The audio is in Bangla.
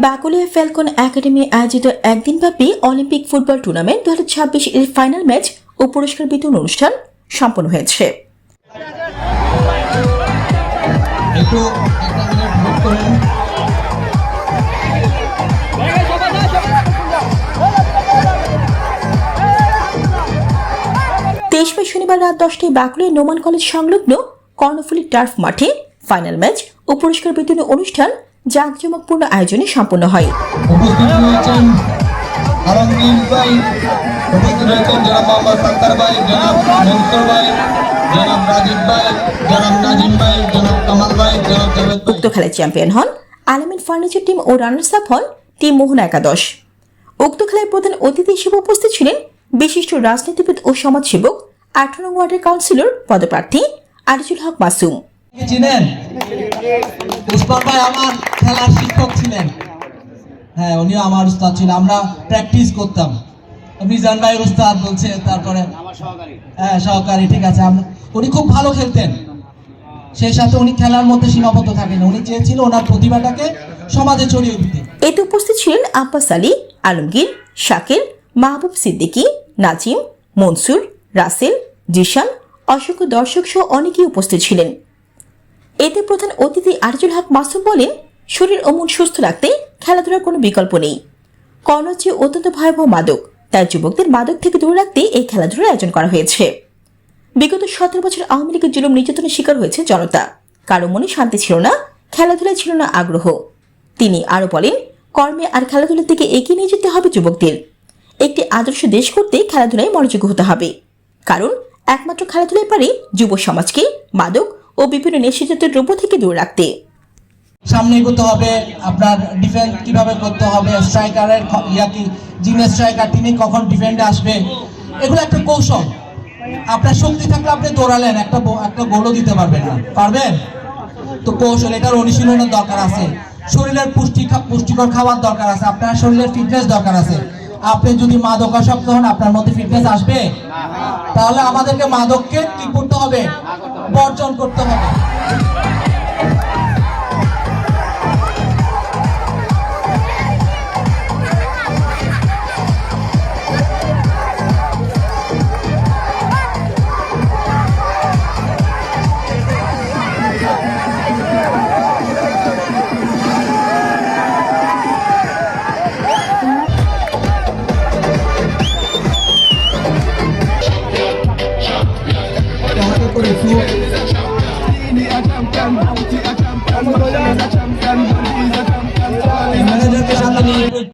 বাকুলিয়া ফ্যালকন একাডেমি আয়োজিত একদিনব্যাপী অলিম্পিক ফুটবল টুর্নামেন্ট 2026 এর ফাইনাল ম্যাচ ও পুরস্কার বিতরণ অনুষ্ঠান সম্পন্ন হয়েছে। মে শনিবার রাত 10টায় বাকুলিয়া নোমান কলেজ সংলগ্ন কর্ণফুলী টার্ফ মাঠে ফাইনাল ম্যাচ ও পুরস্কার বিতরণ অনুষ্ঠান জাঁকজমকপূর্ণ আয়োজনে সম্পন্ন হয়। উক্ত খেলায় চ্যাম্পিয়ন হন আলামিন ফার্নিচার টিম ও রানার্স আপ হন টিম মোহনা একাদশ। উক্ত খেলায় প্রধান অতিথি হিসেবে উপস্থিত ছিলেন বিশিষ্ট রাজনীতিবিদ ও সমাজসেবক 18 নং ওয়ার্ডের কাউন্সিলর পদপ্রার্থী আরিজুল হক মাসুম। আমার খেলার শিক্ষক ছিলেন, হ্যাঁ উনিও আমার উস্তাদ ছিলেন, আমরা প্র্যাকটিস করতাম। মিজান ভাই উস্তাদ বলছে, তারপরে হ্যাঁ সহকারী, ঠিক আছে। উনি খুব ভালো খেলতেন, সেই সাথে উনি খেলার মধ্যে সীমাবদ্ধ থাকেন, উনি চেয়েছিল ওনার প্রতিভাটাকে সমাজে ছড়িয়ে দিতে। এতে উপস্থিত ছিলেন আব্বাস আলী, আলমগীর, শাকির, মাহবুব সিদ্দিকী, নাজিম, মনসুর, রাসেল, জিশান, অসংখ্য দর্শক সহ অনেকেই উপস্থিত ছিলেন। এতে প্রধান অতিথি আরিজুল হক মাসুম বলেন, শরীর ও মন সুস্থ রাখতে খেলাধুলার কোনো বিকল্প নেই। কর্ণ হচ্ছে অত্যন্ত ভয়াবহ মাদক, তাই যুবকদের মাদক থেকে দূরে রাখতে এই খেলাধুলার আয়োজন করা হয়েছে। বিগত 17 বছর আওয়ামী লীগের জুলুম নির্যাতনের শিকার হয়েছে জনতা, কারো মনে শান্তি ছিল না, খেলাধুলায় ছিল না আগ্রহ। তিনি আরো বলেন, কর্মে আর খেলাধুলার দিকে এগিয়ে নিয়ে যেতে হবে যুবকদের। একটি আদর্শ দেশ করতে খেলাধুলায় মনোযোগী হতে হবে, কারণ একমাত্র খেলাধুলায় পারে যুব সমাজকে মাদক ও বিভিন্ন নেশাজাতীয় দ্রব্য থেকে দূরে রাখতে। সামনে এগোতে হবে, আপনার ডিফেন্স কিভাবে করতে হবে, স্ট্রাইকারের যিনি স্ট্রাইকার তিনি কখন ডিফেন্ডে আসবে, এগুলো একটা কৌশল। আপনার শক্তি থাকলে আপনি দৌড়ালেন, একটা গোলও দিতে পারবেন না, পারবেন তো? কৌশল, এটার অনুশীলনের দরকার আছে, শরীরের পুষ্টিকর খাবার দরকার আছে, আপনার শরীরের ফিটনেস দরকার আছে। আপনি যদি মাদকাসক্ত হন, আপনার মধ্যে ফিটনেস আসবে? তাহলে আমাদেরকে মাদককে কি করতে হবে? বর্জন করতে হবে। Ini akan